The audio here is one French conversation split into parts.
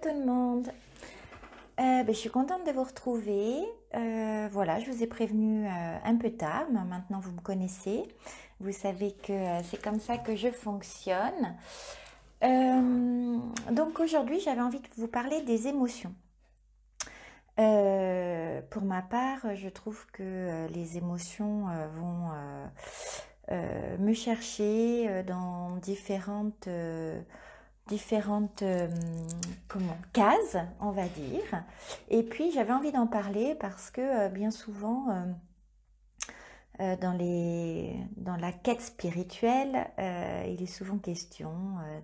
tout le monde. Je suis contente de vous retrouver. Voilà, je vous ai prévenu un peu tard, mais maintenant vous me connaissez. Vous savez que c'est comme ça que je fonctionne. Donc aujourd'hui, j'avais envie de vous parler des émotions. Pour ma part, je trouve que les émotions vont me chercher dans différentes cases, on va dire. Et puis j'avais envie d'en parler parce que bien souvent dans la quête spirituelle, il est souvent question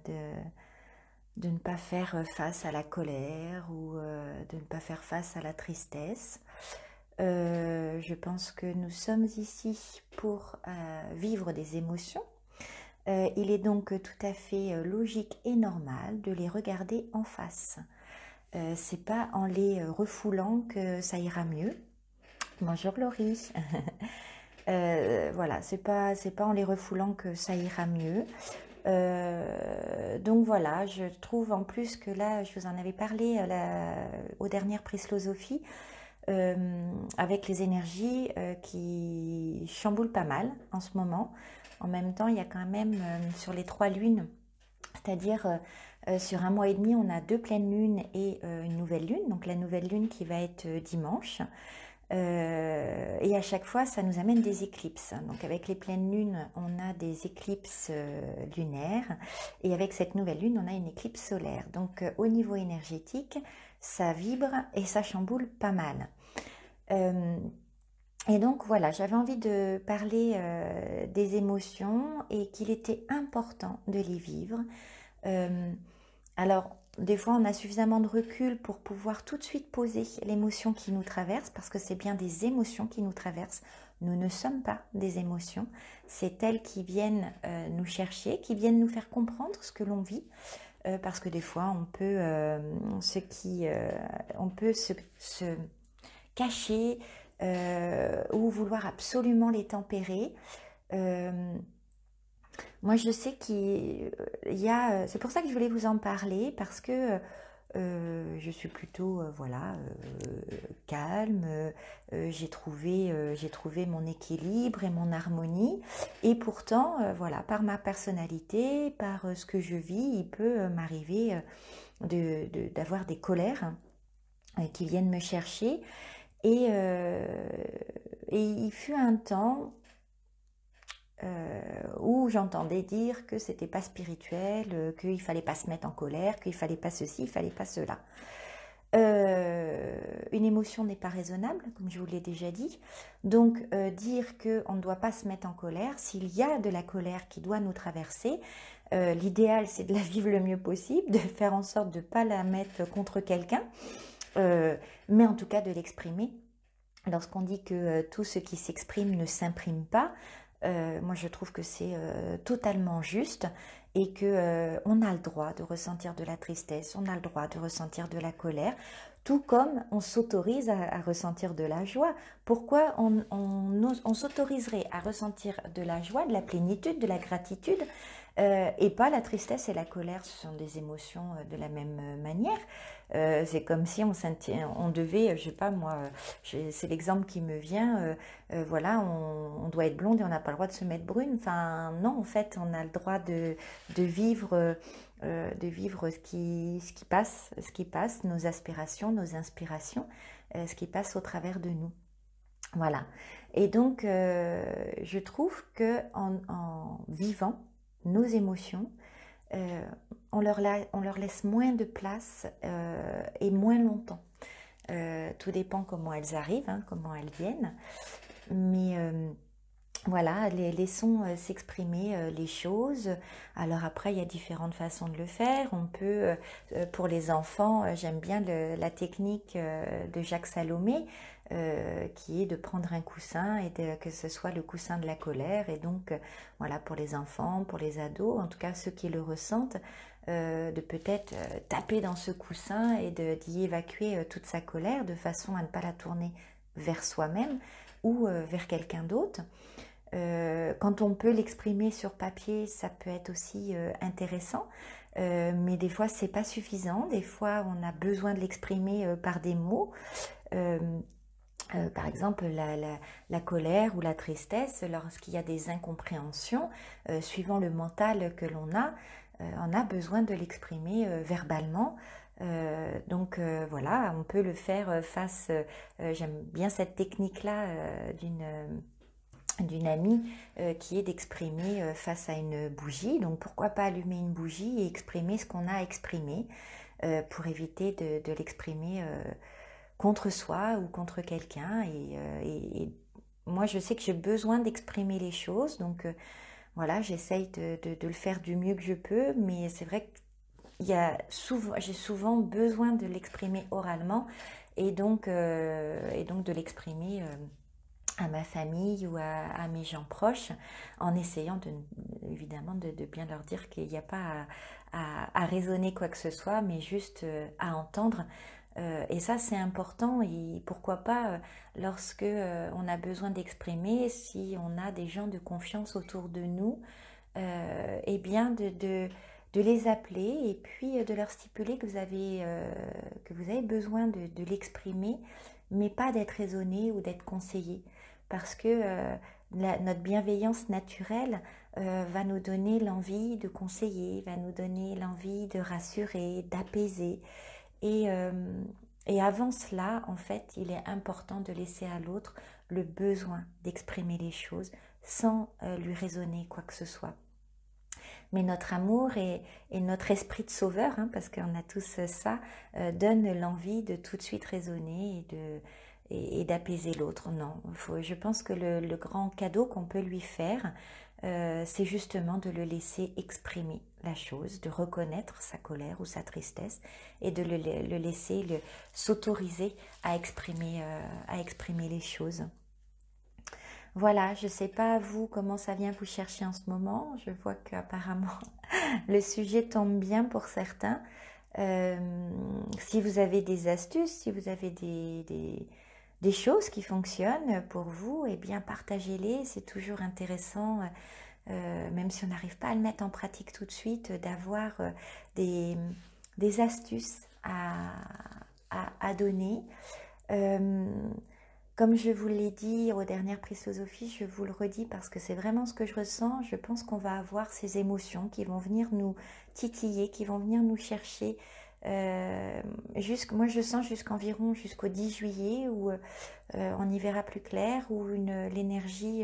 de ne pas faire face à la colère ou de ne pas faire face à la tristesse. Je pense que nous sommes ici pour vivre des émotions. Il est donc tout à fait logique et normal de les regarder en face. C'est pas en les refoulant que ça ira mieux. Bonjour Laurie. Voilà, c'est pas en les refoulant que ça ira mieux. Donc voilà, je trouve en plus que là, je vous en avais parlé aux dernières Prislosophie, avec les énergies qui chamboulent pas mal en ce moment. En même temps, il y a quand même sur les 3 lunes, c'est-à-dire sur un mois et demi, on a 2 pleines lunes et une nouvelle lune. Donc la nouvelle lune qui va être dimanche. Et à chaque fois, ça nous amène des éclipses. Donc avec les pleines lunes, on a des éclipses lunaires. Et avec cette nouvelle lune, on a une éclipse solaire. Donc au niveau énergétique, ça vibre et ça chamboule pas mal. Et donc voilà, j'avais envie de parler des émotions et qu'il était important de les vivre. Alors, des fois, on a suffisamment de recul pour pouvoir tout de suite poser l'émotion qui nous traverse, parce que c'est bien des émotions qui nous traversent. Nous ne sommes pas des émotions, c'est elles qui viennent nous chercher, qui viennent nous faire comprendre ce que l'on vit, parce que des fois, on peut se cacher ou vouloir absolument les tempérer. Moi, je sais qu'il y a... C'est pour ça que je voulais vous en parler, parce que je suis plutôt calme. J'ai trouvé mon équilibre et mon harmonie. Et pourtant, voilà, par ma personnalité, par ce que je vis, il peut m'arriver d'avoir des colères qui viennent me chercher. Et il fut un temps où j'entendais dire que c'était pas spirituel, qu'il fallait pas se mettre en colère, qu'il fallait pas ceci, il fallait pas cela. Une émotion n'est pas raisonnable, comme je vous l'ai déjà dit. Donc dire qu'on ne doit pas se mettre en colère, s'il y a de la colère qui doit nous traverser, l'idéal c'est de la vivre le mieux possible, de faire en sorte de ne pas la mettre contre quelqu'un, mais en tout cas de l'exprimer. Lorsqu'on dit que tout ce qui s'exprime ne s'imprime pas, moi je trouve que c'est totalement juste, et que on a le droit de ressentir de la tristesse, on a le droit de ressentir de la colère, tout comme on s'autorise à ressentir de la joie. Pourquoi on s'autoriserait à ressentir de la joie, de la plénitude, de la gratitude, et pas la tristesse et la colère? Ce sont des émotions de la même manière. C'est comme si on devait, je sais pas moi, c'est l'exemple qui me vient, voilà, on doit être blonde et on n'a pas le droit de se mettre brune. Enfin non, en fait, on a le droit de vivre ce qui passe, nos aspirations, nos inspirations, ce qui passe au travers de nous. Voilà. Et donc, je trouve que en vivant nos émotions, on leur laisse moins de place et moins longtemps. Tout dépend comment elles arrivent, hein, comment elles viennent. Mais voilà, laissons s'exprimer les choses. Alors après, il y a différentes façons de le faire. On peut, pour les enfants, j'aime bien la technique de Jacques Salomé, qui est de prendre un coussin et que ce soit le coussin de la colère. Et donc, voilà, pour les enfants, pour les ados, en tout cas ceux qui le ressentent, de peut-être taper dans ce coussin et d'y évacuer toute sa colère, de façon à ne pas la tourner vers soi-même ou vers quelqu'un d'autre. Quand on peut l'exprimer sur papier, ça peut être aussi intéressant, mais des fois c'est pas suffisant. Des fois on a besoin de l'exprimer par des mots. Euh, Par exemple, la colère ou la tristesse, lorsqu'il y a des incompréhensions, suivant le mental que l'on a, on a besoin de l'exprimer verbalement. Donc voilà, on peut le faire face, j'aime bien cette technique-là d'une amie qui est d'exprimer face à une bougie. Donc pourquoi pas allumer une bougie et exprimer ce qu'on a à exprimer pour éviter de l'exprimer contre soi ou contre quelqu'un. Et moi, je sais que j'ai besoin d'exprimer les choses, donc voilà, j'essaye de le faire du mieux que je peux, mais c'est vrai que j'ai souvent besoin de l'exprimer oralement et donc de l'exprimer à ma famille ou à mes gens proches, en essayant évidemment de bien leur dire qu'il n'y a pas à raisonner quoi que ce soit, mais juste à entendre. Et ça, c'est important. Et pourquoi pas, lorsque on a besoin d'exprimer, si on a des gens de confiance autour de nous, eh bien de les appeler et puis de leur stipuler que vous avez besoin de l'exprimer, mais pas d'être raisonné ou d'être conseillé. Parce que notre bienveillance naturelle va nous donner l'envie de conseiller, va nous donner l'envie de rassurer, d'apaiser. Et, euh, et avant cela, en fait, il est important de laisser à l'autre le besoin d'exprimer les choses sans lui raisonner quoi que ce soit. Mais notre amour et notre esprit de sauveur, hein, parce qu'on a tous ça, donne l'envie de tout de suite raisonner et d'apaiser l'autre. Non, je pense que le grand cadeau qu'on peut lui faire, c'est justement de le laisser exprimer la chose, de reconnaître sa colère ou sa tristesse et de le laisser s'autoriser à exprimer les choses. Voilà, je ne sais pas vous comment ça vient vous chercher en ce moment. Je vois qu'apparemment le sujet tombe bien pour certains. Si vous avez des astuces, si vous avez des choses qui fonctionnent pour vous, eh bien partagez-les. C'est toujours intéressant, même si on n'arrive pas à le mettre en pratique tout de suite, d'avoir des astuces à donner. Euh, Comme je vous l'ai dit aux dernières Prisosophies, je vous le redis parce que c'est vraiment ce que je ressens. Je pense qu'on va avoir ces émotions qui vont venir nous titiller, qui vont venir nous chercher. Moi, je sens jusqu'au 10 juillet où on y verra plus clair, où l'énergie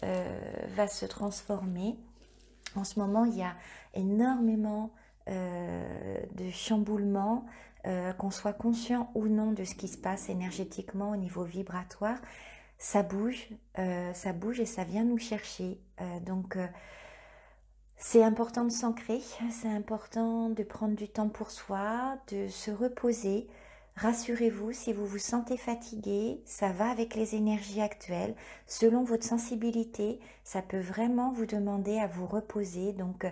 va se transformer. En ce moment, il y a énormément de chamboulements, qu'on soit conscient ou non de ce qui se passe énergétiquement au niveau vibratoire, ça bouge et ça vient nous chercher. Donc, c'est important de s'ancrer, c'est important de prendre du temps pour soi, de se reposer. Rassurez-vous, si vous vous sentez fatigué, ça va avec les énergies actuelles. Selon votre sensibilité, ça peut vraiment vous demander à vous reposer. Donc,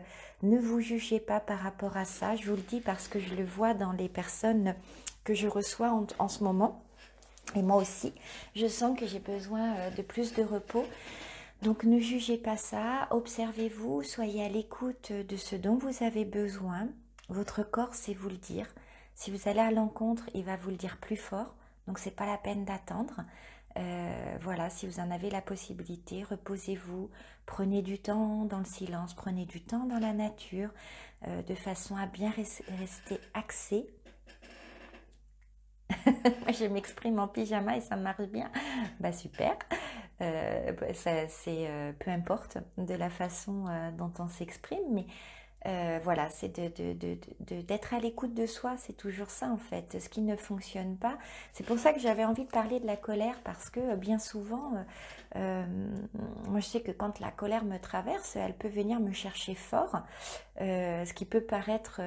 ne vous jugez pas par rapport à ça. Je vous le dis parce que je le vois dans les personnes que je reçois en ce moment. Et moi aussi, je sens que j'ai besoin de plus de repos. Donc ne jugez pas ça, observez-vous, soyez à l'écoute de ce dont vous avez besoin. Votre corps sait vous le dire. Si vous allez à l'encontre, il va vous le dire plus fort. Donc c'est pas la peine d'attendre. Voilà, si vous en avez la possibilité, reposez-vous, prenez du temps dans le silence, prenez du temps dans la nature, de façon à bien rester axé. Moi, je m'exprime en pyjama et ça marche bien. Bah super. Peu importe de la façon dont on s'exprime, mais voilà, c'est d'être à l'écoute de soi, c'est toujours ça en fait. Ce qui ne fonctionne pas, c'est pour ça que j'avais envie de parler de la colère parce que bien souvent, moi je sais que quand la colère me traverse, elle peut venir me chercher fort, ce qui peut paraître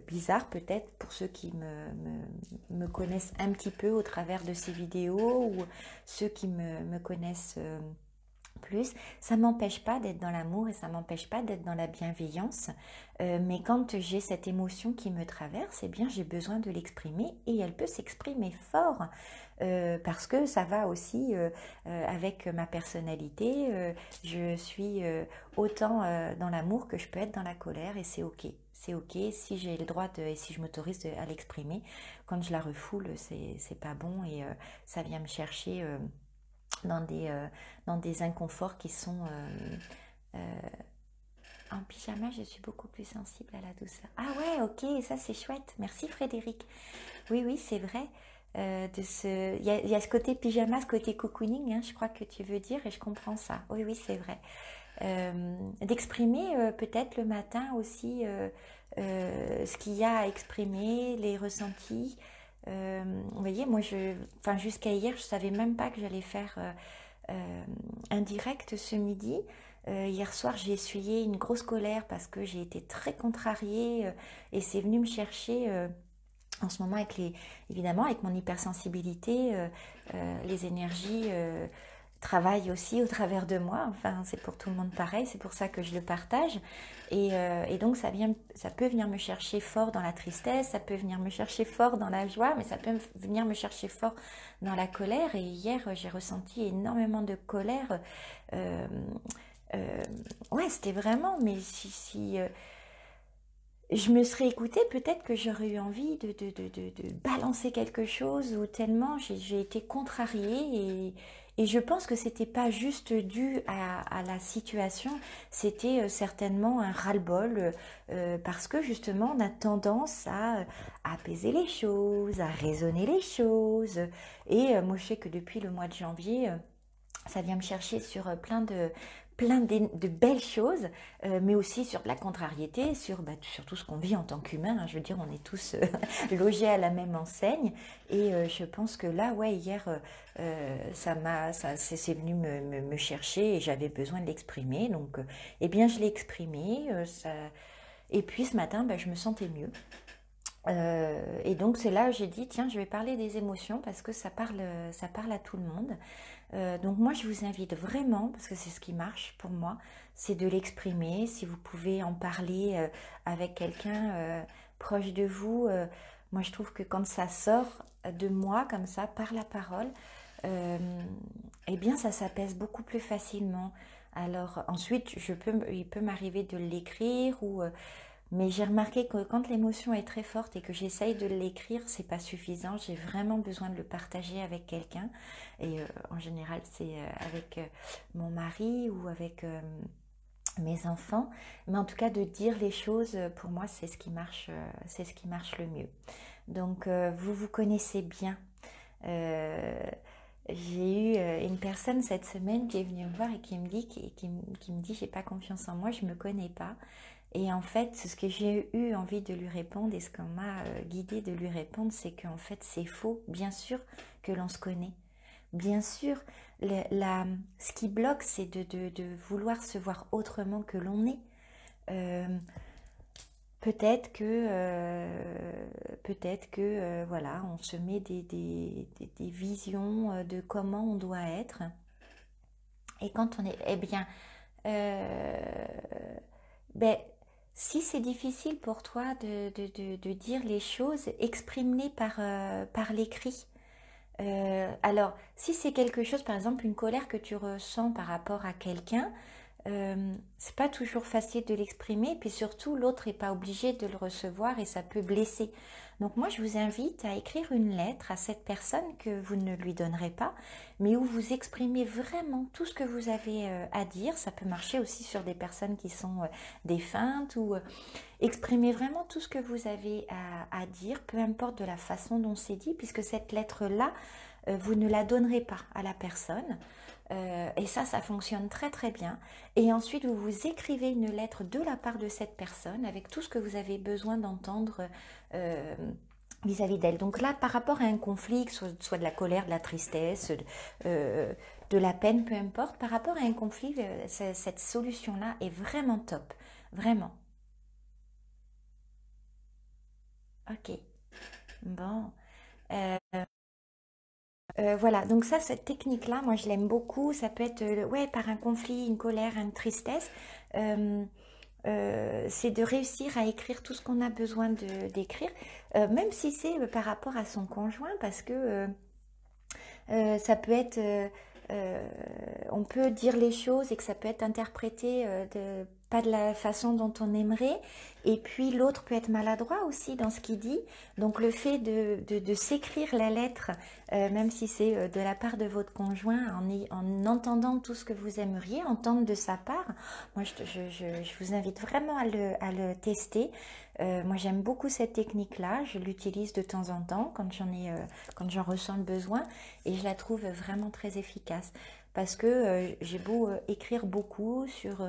bizarre peut-être pour ceux qui me connaissent un petit peu au travers de ces vidéos ou ceux qui me connaissent plus. Ça m'empêche pas d'être dans l'amour et ça m'empêche pas d'être dans la bienveillance. Mais quand j'ai cette émotion qui me traverse, eh bien j'ai besoin de l'exprimer et elle peut s'exprimer fort parce que ça va aussi avec ma personnalité. Je suis autant dans l'amour que je peux être dans la colère et c'est ok. C'est ok si j'ai le droit et si je m'autorise à l'exprimer. Quand je la refoule, c'est pas bon et ça vient me chercher dans dans des inconforts qui sont en pyjama, je suis beaucoup plus sensible à la douceur. Ah ouais, ok, ça c'est chouette. Merci Frédéric. Oui, oui, c'est vrai. Il y a ce côté pyjama, ce côté cocooning, hein, je crois que tu veux dire, et je comprends ça. Oui, oui, c'est vrai. D'exprimer peut-être le matin aussi ce qu'il y a à exprimer, les ressentis. Vous voyez, enfin, jusqu'à hier, je savais même pas que j'allais faire un direct ce midi. Hier soir, j'ai essuyé une grosse colère parce que j'ai été très contrariée et c'est venu me chercher en ce moment évidemment avec mon hypersensibilité, les énergies travaillent aussi au travers de moi. Enfin, c'est pour tout le monde pareil, c'est pour ça que je le partage. Et donc ça peut venir me chercher fort dans la tristesse, ça peut venir me chercher fort dans la joie, mais ça peut venir me chercher fort dans la colère. Et hier, j'ai ressenti énormément de colère. Euh, ouais, c'était vraiment, mais si je me serais écoutée, peut-être que j'aurais eu envie de balancer quelque chose ou tellement j'ai été contrariée et je pense que c'était pas juste dû à la situation, c'était certainement un ras-le-bol parce que justement on a tendance à apaiser les choses, à raisonner les choses et moi je sais que depuis le mois de janvier, ça vient me chercher sur plein de belles choses, mais aussi sur de la contrariété, sur tout ce qu'on vit en tant qu'humain, hein. Je veux dire, on est tous logés à la même enseigne. Et je pense que là, ouais, hier, c'est venu me chercher et j'avais besoin de l'exprimer. Donc, eh bien, je l'ai exprimé. Et puis ce matin, ben, je me sentais mieux. Et donc c'est là où j'ai dit, tiens, je vais parler des émotions parce que ça parle à tout le monde. Donc moi, je vous invite vraiment, parce que c'est ce qui marche pour moi, c'est de l'exprimer. Si vous pouvez en parler avec quelqu'un proche de vous, moi je trouve que quand ça sort de moi comme ça, par la parole, euh, eh bien ça s'apaise beaucoup plus facilement. Alors ensuite, il peut m'arriver de l'écrire mais j'ai remarqué que quand l'émotion est très forte et que j'essaye de l'écrire, c'est pas suffisant. J'ai vraiment besoin de le partager avec quelqu'un. Et en général, c'est avec mon mari ou avec mes enfants. Mais en tout cas, de dire les choses, pour moi, c'est ce qui marche le mieux. Donc, vous vous connaissez bien. Euh, j'ai eu une personne cette semaine qui est venue me voir et qui me dit, qui me dit, j'ai pas confiance en moi, je me connais pas. Et en fait, ce que j'ai eu envie de lui répondre et ce qu'on m'a guidé de lui répondre, c'est qu'en fait, c'est faux. Bien sûr que l'on se connaît. Bien sûr, ce qui bloque, c'est de vouloir se voir autrement que l'on est. Euh, peut-être que, voilà, on se met des visions de comment on doit être. Et quand on est, eh bien, euh, ben, si c'est difficile pour toi de dire les choses, exprime-les par l'écrit. Alors, si c'est quelque chose, par exemple, une colère que tu ressens par rapport à quelqu'un, c'est pas toujours facile de l'exprimer, puis surtout l'autre n'est pas obligé de le recevoir et ça peut blesser. Donc moi je vous invite à écrire une lettre à cette personne que vous ne lui donnerez pas, mais où vous exprimez vraiment tout ce que vous avez à dire. Ça peut marcher aussi sur des personnes qui sont défuntes ou exprimez vraiment tout ce que vous avez à dire, peu importe de la façon dont c'est dit, puisque cette lettre-là, vous ne la donnerez pas à la personne. Et ça fonctionne très très bien. Et ensuite, vous vous écrivez une lettre de la part de cette personne avec tout ce que vous avez besoin d'entendre euh, vis-à-vis d'elle. Donc là, par rapport à un conflit, que soit de la colère, de la tristesse, euh, de la peine, peu importe, par rapport à un conflit, cette solution-là est vraiment top. Vraiment. Ok. Bon. Voilà, donc ça, cette technique-là, moi je l'aime beaucoup. Ça peut être ouais, par un conflit, une colère, une tristesse. Euh, c'est de réussir à écrire tout ce qu'on a besoin d'écrire, même si c'est par rapport à son conjoint, parce que ça peut être, euh, on peut dire les choses et que ça peut être interprété pas de la façon dont on aimerait. Et puis l'autre peut être maladroit aussi dans ce qu'il dit. Donc le fait de s'écrire la lettre, même si c'est de la part de votre conjoint, en entendant tout ce que vous aimeriez entendre de sa part, moi je vous invite vraiment à le tester. Moi j'aime beaucoup cette technique-là, je l'utilise de temps en temps quand j'en ressens le besoin, et je la trouve vraiment très efficace parce que j'ai beau écrire beaucoup sur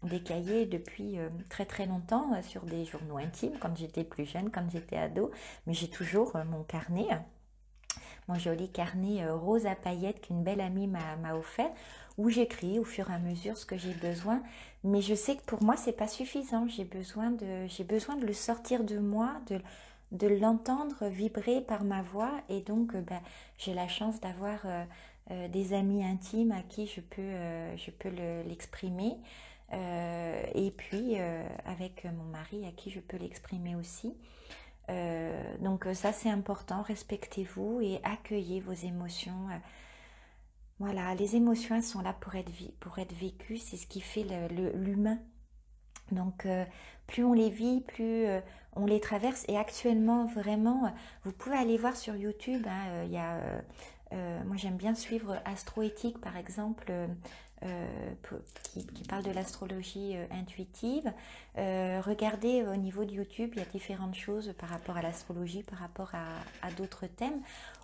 des cahiers depuis très très longtemps, sur des journaux intimes quand j'étais plus jeune, quand j'étais ado, mais j'ai toujours mon carnet, mon joli carnet rose à paillettes qu'une belle amie m'a offert, où j'écris au fur et à mesure ce que j'ai besoin. Mais je sais que pour moi, c'est pas suffisant. J'ai besoin de le sortir de moi, de l'entendre vibrer par ma voix. Et donc, j'ai la chance d'avoir des amis intimes à qui je peux l'exprimer. Et puis, avec mon mari à qui je peux l'exprimer aussi. Donc ça c'est important, respectez-vous et accueillez vos émotions. Voilà, les émotions elles sont là pour être vécues, c'est ce qui fait l'humain. Donc plus on les vit, plus on les traverse. Et actuellement vraiment, vous pouvez aller voir sur YouTube, hein, il y a, moi j'aime bien suivre Astroéthique par exemple, qui parle de l'astrologie intuitive. Regardez au niveau de YouTube, il y a différentes choses par rapport à l'astrologie, par rapport à d'autres thèmes,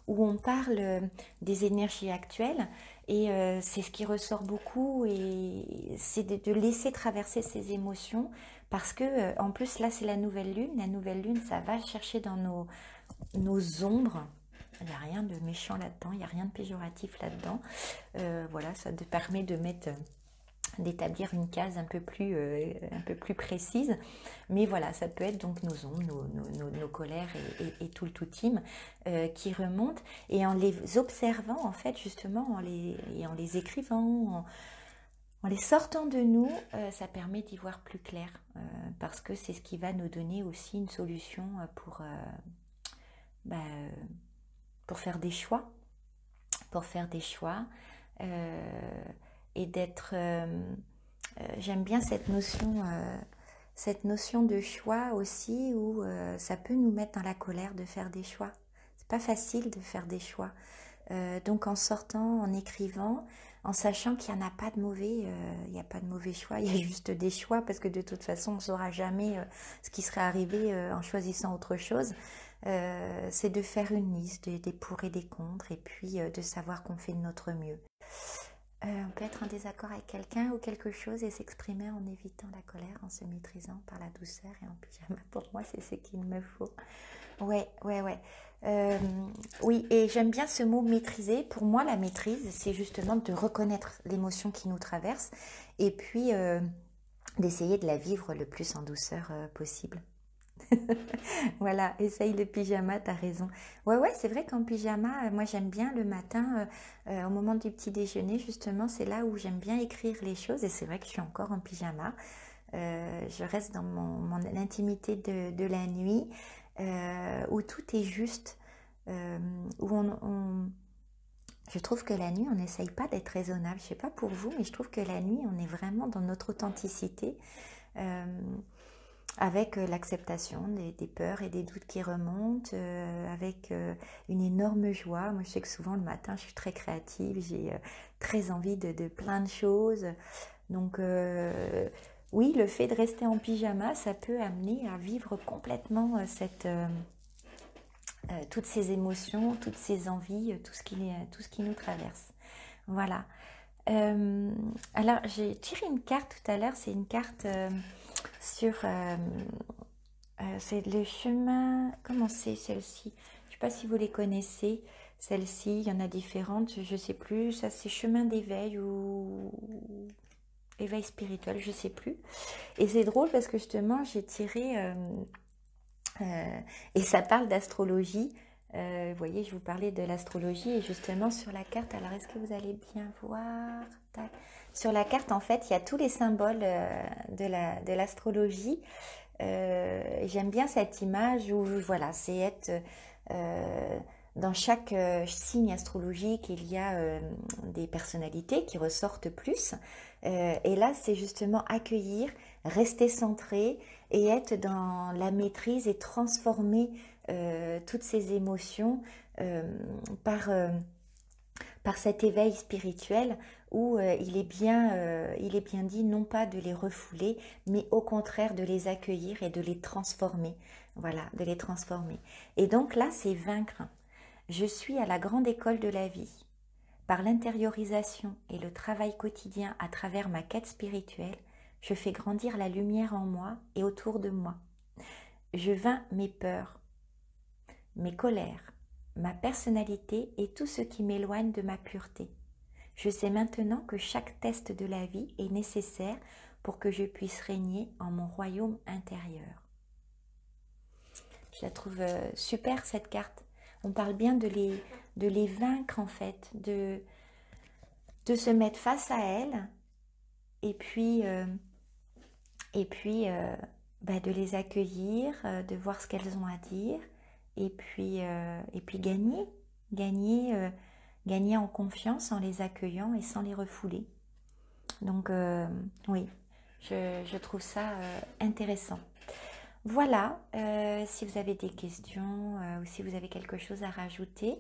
où on parle des énergies actuelles. Et c'est ce qui ressort beaucoup, et c'est de laisser traverser ces émotions, parce que en plus là c'est la nouvelle lune. La nouvelle lune, ça va chercher dans nos ombres. Il n'y a rien de méchant là-dedans, il n'y a rien de péjoratif là-dedans. Voilà, ça te permet d'établir une case un peu plus précise. Mais voilà, ça peut être donc nos ombres, nos colères et tout le tout team qui remontent. Et en les observant, en fait, justement, en les écrivant, en les sortant de nous, ça permet d'y voir plus clair. Parce que c'est ce qui va nous donner aussi une solution bah, pour faire des choix. Pour faire des choix. Et d'être... j'aime bien cette notion de choix aussi, où ça peut nous mettre dans la colère de faire des choix. C'est pas facile de faire des choix. Donc en sortant, en écrivant, en sachant qu'il n'y en a pas de mauvais, il n'y a pas de mauvais choix, il y a juste des choix, parce que de toute façon on ne saura jamais ce qui serait arrivé en choisissant autre chose. C'est de faire une liste des pour et des contre, et puis de savoir qu'on fait de notre mieux. On peut être en désaccord avec quelqu'un ou quelque chose et s'exprimer en évitant la colère, en se maîtrisant par la douceur et en pyjama. Pour moi, c'est ce qu'il me faut. Ouais, ouais, ouais. Euh, oui, et j'aime bien ce mot maîtriser. Pour moi, la maîtrise, c'est justement de reconnaître l'émotion qui nous traverse, et puis d'essayer de la vivre le plus en douceur possible. Voilà, essaye le pyjama, t'as raison. Ouais, ouais, c'est vrai qu'en pyjama, moi j'aime bien le matin, au moment du petit déjeuner, justement, c'est là où j'aime bien écrire les choses, et c'est vrai que je suis encore en pyjama. Je reste dans l'intimité de la nuit, où tout est juste, euh, où je trouve que la nuit, on n'essaye pas d'être raisonnable. Je sais pas pour vous, mais je trouve que la nuit, on est vraiment dans notre authenticité. Euh, avec l'acceptation des peurs et des doutes qui remontent, avec une énorme joie. Moi, je sais que souvent le matin, je suis très créative, j'ai très envie de plein de choses. Donc, oui, le fait de rester en pyjama, ça peut amener à vivre complètement toutes ces émotions, toutes ces envies, tout ce qui nous traverse. Voilà. Alors, j'ai tiré une carte tout à l'heure, c'est une carte sur... c'est le chemin... Comment c'est celle-ci? Je ne sais pas si vous les connaissez. Celle-ci, il y en a différentes, je ne sais plus. Ça, c'est chemin d'éveil ou éveil spirituel, je ne sais plus. Et c'est drôle parce que justement, j'ai tiré... et ça parle d'astrologie. Vous voyez, je vous parlais de l'astrologie et justement sur la carte, alors est-ce que vous allez bien voir? Tac. Sur la carte, en fait, il y a tous les symboles de l'astrologie. J'aime bien cette image où, voilà, c'est être dans chaque signe astrologique, il y a des personnalités qui ressortent plus. Et là, c'est justement accueillir, rester centré et être dans la maîtrise et transformer toutes ces émotions euh, par, euh, par cet éveil spirituel où il est bien dit non pas de les refouler, mais au contraire de les accueillir et de les transformer. Voilà, de les transformer. Et donc là, c'est vaincre. Je suis à la grande école de la vie. Par l'intériorisation et le travail quotidien à travers ma quête spirituelle, je fais grandir la lumière en moi et autour de moi. Je vains mes peurs, mes colères, ma personnalité et tout ce qui m'éloigne de ma pureté. Je sais maintenant que chaque test de la vie est nécessaire pour que je puisse régner en mon royaume intérieur. Je la trouve super cette carte. On parle bien de les vaincre en fait, de se mettre face à elles et puis, de les accueillir, de voir ce qu'elles ont à dire et puis gagner en confiance en les accueillant et sans les refouler. Donc oui, je trouve ça intéressant. Voilà, si vous avez des questions ou si vous avez quelque chose à rajouter.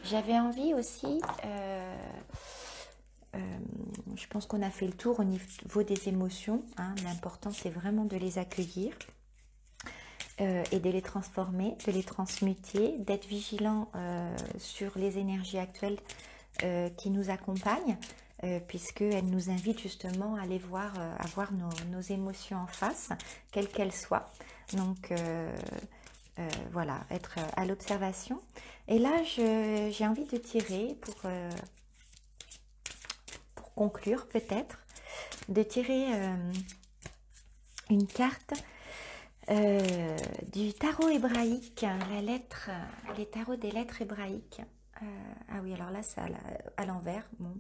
J'avais envie aussi, je pense qu'on a fait le tour au niveau des émotions. Hein. L'important, c'est vraiment de les accueillir et de les transformer, de les transmuter, d'être vigilant sur les énergies actuelles qui nous accompagnent, puisqu'elles nous invitent justement à aller voir, à voir nos émotions en face, quelles qu'elles soient. Donc voilà, être à l'observation. Et là, j'ai envie de tirer pour conclure peut-être, de tirer une carte du tarot hébraïque, les tarots des lettres hébraïques. Ah oui, alors là, c'est à l'envers. Bon,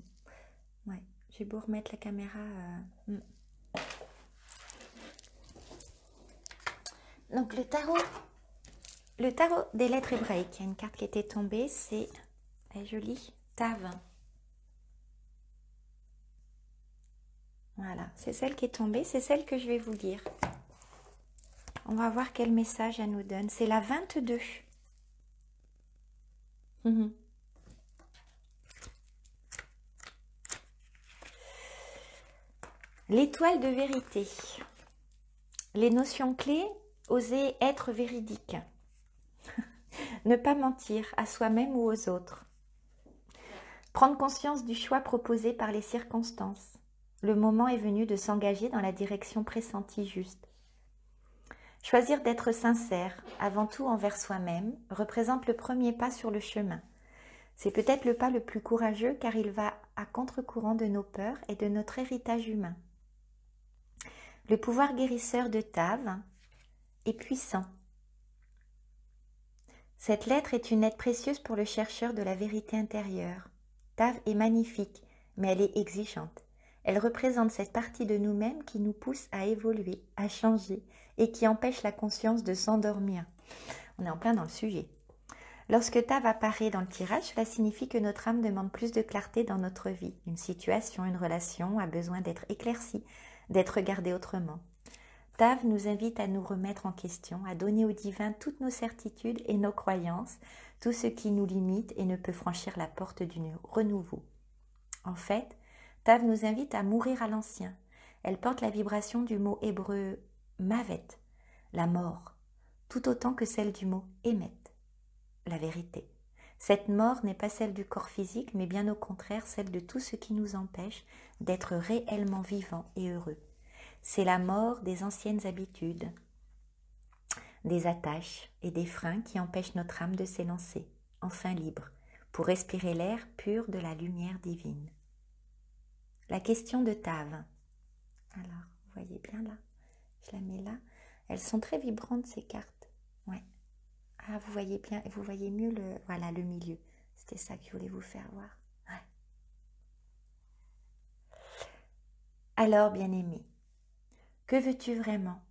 ouais, j'ai beau remettre la caméra. Donc le tarot des lettres hébraïques. Il y a une carte qui était tombée, c'est, je lis, Tav. Voilà, c'est celle qui est tombée, c'est celle que je vais vous lire. On va voir quel message elle nous donne. C'est la 22. L'étoile de vérité. Les notions clés, oser être véridique. Ne pas mentir à soi-même ou aux autres. Prendre conscience du choix proposé par les circonstances. Le moment est venu de s'engager dans la direction pressentie juste. Choisir d'être sincère, avant tout envers soi-même, représente le premier pas sur le chemin. C'est peut-être le pas le plus courageux car il va à contre-courant de nos peurs et de notre héritage humain. Le pouvoir guérisseur de Tav est puissant. Cette lettre est une aide précieuse pour le chercheur de la vérité intérieure. Tav est magnifique, mais elle est exigeante. Elle représente cette partie de nous-mêmes qui nous pousse à évoluer, à changer et qui empêche la conscience de s'endormir. On est en plein dans le sujet. Lorsque Tav apparaît dans le tirage, cela signifie que notre âme demande plus de clarté dans notre vie. Une situation, une relation a besoin d'être éclaircie, d'être regardée autrement. Tav nous invite à nous remettre en question, à donner au divin toutes nos certitudes et nos croyances, tout ce qui nous limite et ne peut franchir la porte du renouveau. En fait, Tav nous invite à mourir à l'ancien. Elle porte la vibration du mot hébreu mavet, la mort, tout autant que celle du mot émet, la vérité. Cette mort n'est pas celle du corps physique, mais bien au contraire celle de tout ce qui nous empêche d'être réellement vivants et heureux. C'est la mort des anciennes habitudes, des attaches et des freins qui empêchent notre âme de s'élancer, enfin libre, pour respirer l'air pur de la lumière divine. La question de Tav. Alors, vous voyez bien là, je la mets là. Elles sont très vibrantes ces cartes. Ouais. Ah, vous voyez bien, vous voyez mieux le, voilà, le milieu. C'était ça que je voulais vous faire voir. Ouais. Alors, bien-aimé, que veux-tu vraiment?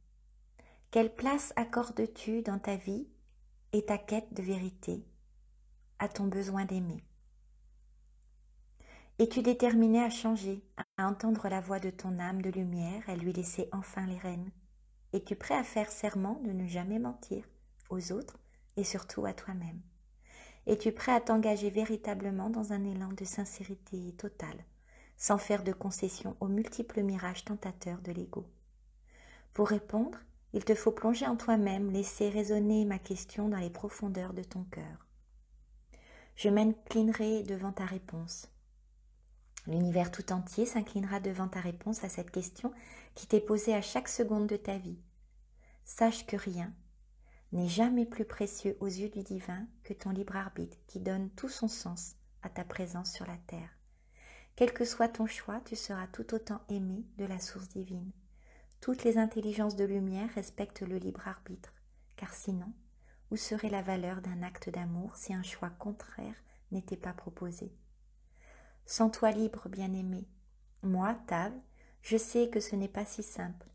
Quelle place accordes-tu dans ta vie et ta quête de vérité à ton besoin d'aimer? Es-tu déterminé à changer, à entendre la voix de ton âme de lumière, à lui laisser enfin les rênes? Es-tu prêt à faire serment de ne jamais mentir aux autres et surtout à toi-même? Es-tu prêt à t'engager véritablement dans un élan de sincérité totale, sans faire de concessions aux multiples mirages tentateurs de l'ego? Pour répondre, il te faut plonger en toi-même, laisser résonner ma question dans les profondeurs de ton cœur. Je m'inclinerai devant ta réponse. L'univers tout entier s'inclinera devant ta réponse à cette question qui t'est posée à chaque seconde de ta vie. Sache que rien n'est jamais plus précieux aux yeux du divin que ton libre arbitre qui donne tout son sens à ta présence sur la terre. Quel que soit ton choix, tu seras tout autant aimé de la source divine. Toutes les intelligences de lumière respectent le libre arbitre, car sinon, où serait la valeur d'un acte d'amour si un choix contraire n'était pas proposé? Sens-toi libre, bien-aimé. Moi, Tav, je sais que ce n'est pas si simple.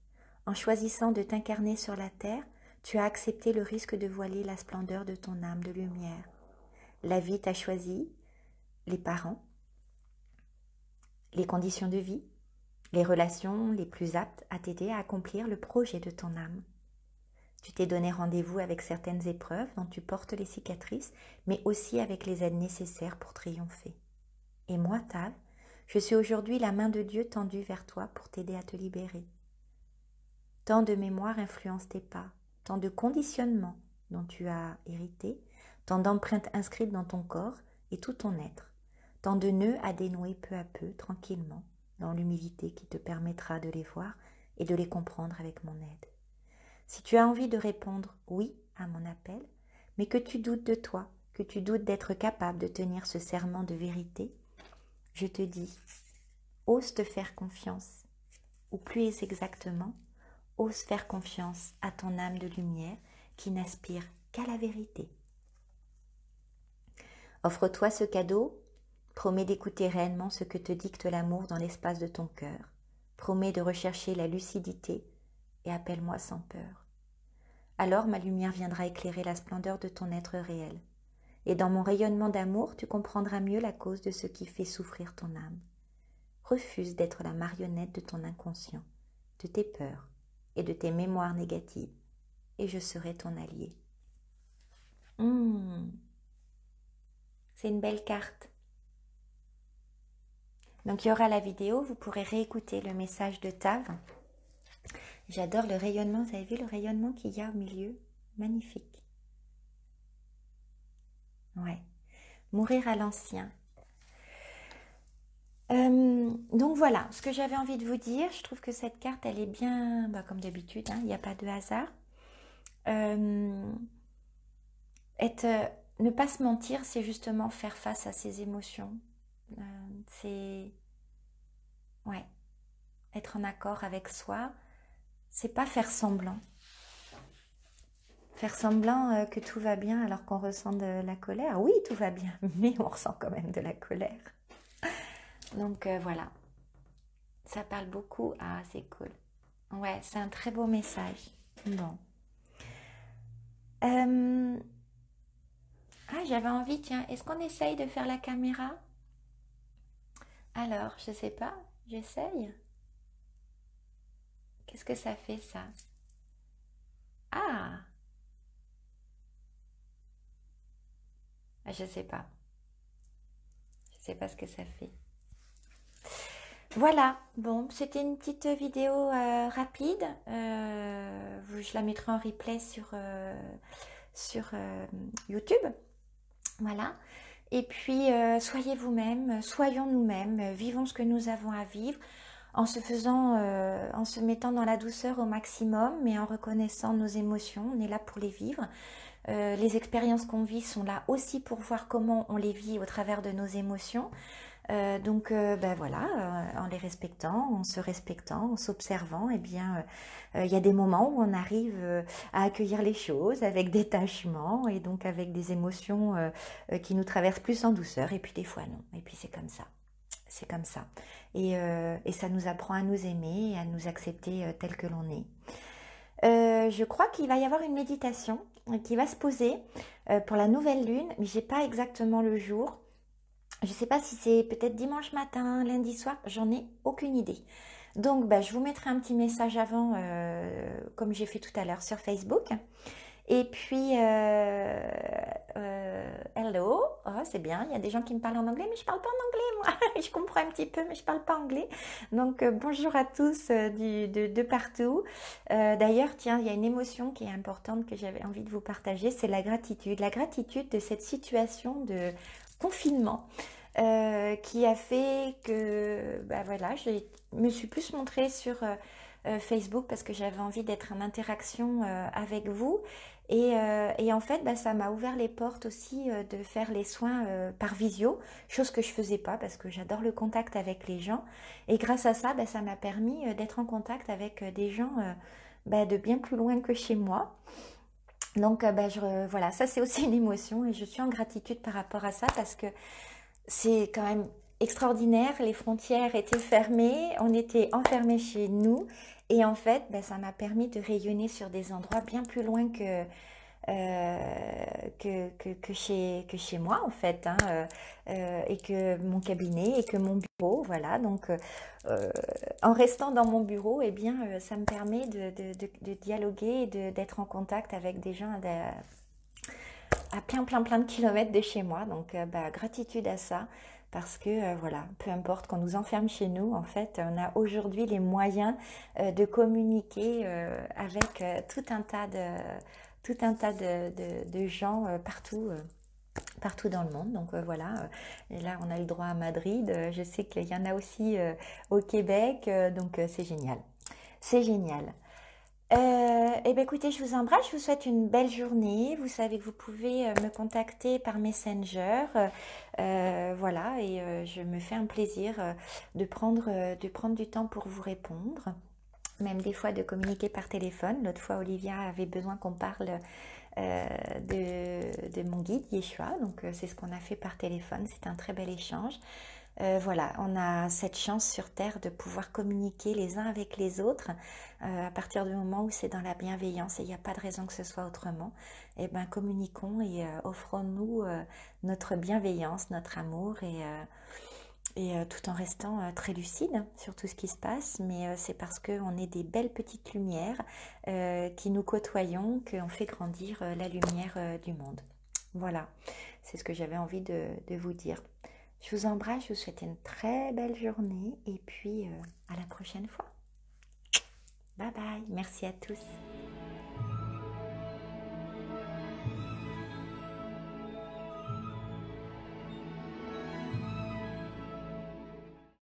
En choisissant de t'incarner sur la terre, tu as accepté le risque de voiler la splendeur de ton âme de lumière. La vie t'a choisi, les parents, les conditions de vie, les relations les plus aptes à t'aider à accomplir le projet de ton âme. Tu t'es donné rendez-vous avec certaines épreuves dont tu portes les cicatrices, mais aussi avec les aides nécessaires pour triompher. Et moi, Tav, je suis aujourd'hui la main de Dieu tendue vers toi pour t'aider à te libérer. Tant de mémoires influencent tes pas, tant de conditionnements dont tu as hérité, tant d'empreintes inscrites dans ton corps et tout ton être, tant de nœuds à dénouer peu à peu, tranquillement, dans l'humilité qui te permettra de les voir et de les comprendre avec mon aide. Si tu as envie de répondre oui à mon appel, mais que tu doutes de toi, que tu doutes d'être capable de tenir ce serment de vérité, je te dis, ose te faire confiance, ou plus exactement, ose faire confiance à ton âme de lumière qui n'aspire qu'à la vérité. Offre-toi ce cadeau, promets d'écouter réellement ce que te dicte l'amour dans l'espace de ton cœur, promets de rechercher la lucidité et appelle-moi sans peur. Alors ma lumière viendra éclairer la splendeur de ton être réel, et dans mon rayonnement d'amour, tu comprendras mieux la cause de ce qui fait souffrir ton âme. Refuse d'être la marionnette de ton inconscient, de tes peurs et de tes mémoires négatives, et je serai ton allié. C'est une belle carte. Donc il y aura la vidéo, vous pourrez réécouter le message de Tav. J'adore le rayonnement, vous avez vu le rayonnement qu'il y a au milieu? Magnifique. Ouais. Mourir à l'ancien. Donc voilà, ce que j'avais envie de vous dire, je trouve que cette carte, elle est bien, comme d'habitude, il n'y a pas de hasard. Ne pas se mentir, c'est justement faire face à ses émotions. C'est être en accord avec soi. C'est pas faire semblant. Faire semblant que tout va bien alors qu'on ressent de la colère. Oui, tout va bien, mais on ressent quand même de la colère. Donc voilà. Ça parle beaucoup. Ah, c'est cool. Ouais, c'est un très beau message. Bon. Ah, j'avais envie, tiens, est-ce qu'on essaye de faire la caméra? Alors, je sais pas, j'essaye. Qu'est-ce que ça fait, ça? Ah! Je sais pas. Je sais pas ce que ça fait. Voilà, bon, c'était une petite vidéo rapide. Je la mettrai en replay sur YouTube. Voilà. Et puis, soyez vous-même, soyons nous-mêmes, vivons ce que nous avons à vivre en se mettant dans la douceur au maximum, mais en reconnaissant nos émotions. On est là pour les vivre. Les expériences qu'on vit sont là aussi pour voir comment on les vit au travers de nos émotions. Ben voilà, en les respectant, en se respectant, en s'observant, eh bien, il y a des moments où on arrive à accueillir les choses avec détachement et donc avec des émotions qui nous traversent plus en douceur. Et puis des fois non. Et puis c'est comme ça. C'est comme ça. Et ça nous apprend à nous aimer et à nous accepter tel que l'on est. Je crois qu'il va y avoir une méditation qui va se poser pour la nouvelle lune, mais j'ai pas exactement le jour. Je ne sais pas si c'est peut-être dimanche matin, lundi soir, j'en ai aucune idée. Donc, bah, je vous mettrai un petit message avant, comme j'ai fait tout à l'heure sur Facebook. Et puis, hello, oh, c'est bien, il y a des gens qui me parlent en anglais, mais je ne parle pas en anglais, moi. Je comprends un petit peu, mais je ne parle pas anglais. Donc, bonjour à tous de partout. D'ailleurs, tiens, il y a une émotion qui est importante que j'avais envie de vous partager, c'est la gratitude. La gratitude de cette situation de confinement qui a fait que, bah voilà, je me suis plus montrée sur Facebook parce que j'avais envie d'être en interaction avec vous. Et en fait, bah, ça m'a ouvert les portes aussi de faire les soins par visio, chose que je faisais pas parce que j'adore le contact avec les gens. Et grâce à ça, bah, ça m'a permis d'être en contact avec des gens bah, de bien plus loin que chez moi. Donc, bah, voilà, ça c'est aussi une émotion et je suis en gratitude par rapport à ça parce que c'est quand même extraordinaire. Les frontières étaient fermées, on était enfermés chez nous. Et en fait, ben, ça m'a permis de rayonner sur des endroits bien plus loin que chez moi, en fait. Hein, et que mon cabinet et que mon bureau. Voilà. Donc, en restant dans mon bureau, eh bien, ça me permet de dialoguer et d'être en contact avec des gens à plein de kilomètres de chez moi. Donc, bah, gratitude à ça. Parce que voilà, peu importe qu'on nous enferme chez nous, en fait, on a aujourd'hui les moyens de communiquer avec tout un tas de gens partout dans le monde. Donc voilà, et là on a le droit à Madrid. Je sais qu'il y en a aussi au Québec, donc c'est génial. C'est génial. Eh bien, écoutez, je vous embrasse, je vous souhaite une belle journée. Vous savez que vous pouvez me contacter par Messenger. Voilà, et je me fais un plaisir de prendre du temps pour vous répondre. Même des fois de communiquer par téléphone. L'autre fois, Olivia avait besoin qu'on parle de mon guide Yeshua. Donc, c'est ce qu'on a fait par téléphone. C'est un très bel échange. Voilà, on a cette chance sur Terre de pouvoir communiquer les uns avec les autres à partir du moment où c'est dans la bienveillance et il n'y a pas de raison que ce soit autrement. Eh bien, communiquons et offrons-nous notre bienveillance, notre amour et tout en restant très lucide sur tout ce qui se passe. Mais c'est parce qu'on est des belles petites lumières qui nous côtoyons qu'on fait grandir la lumière du monde. Voilà, c'est ce que j'avais envie de vous dire. Je vous embrasse, je vous souhaite une très belle journée et puis à la prochaine fois. Bye bye, merci à tous.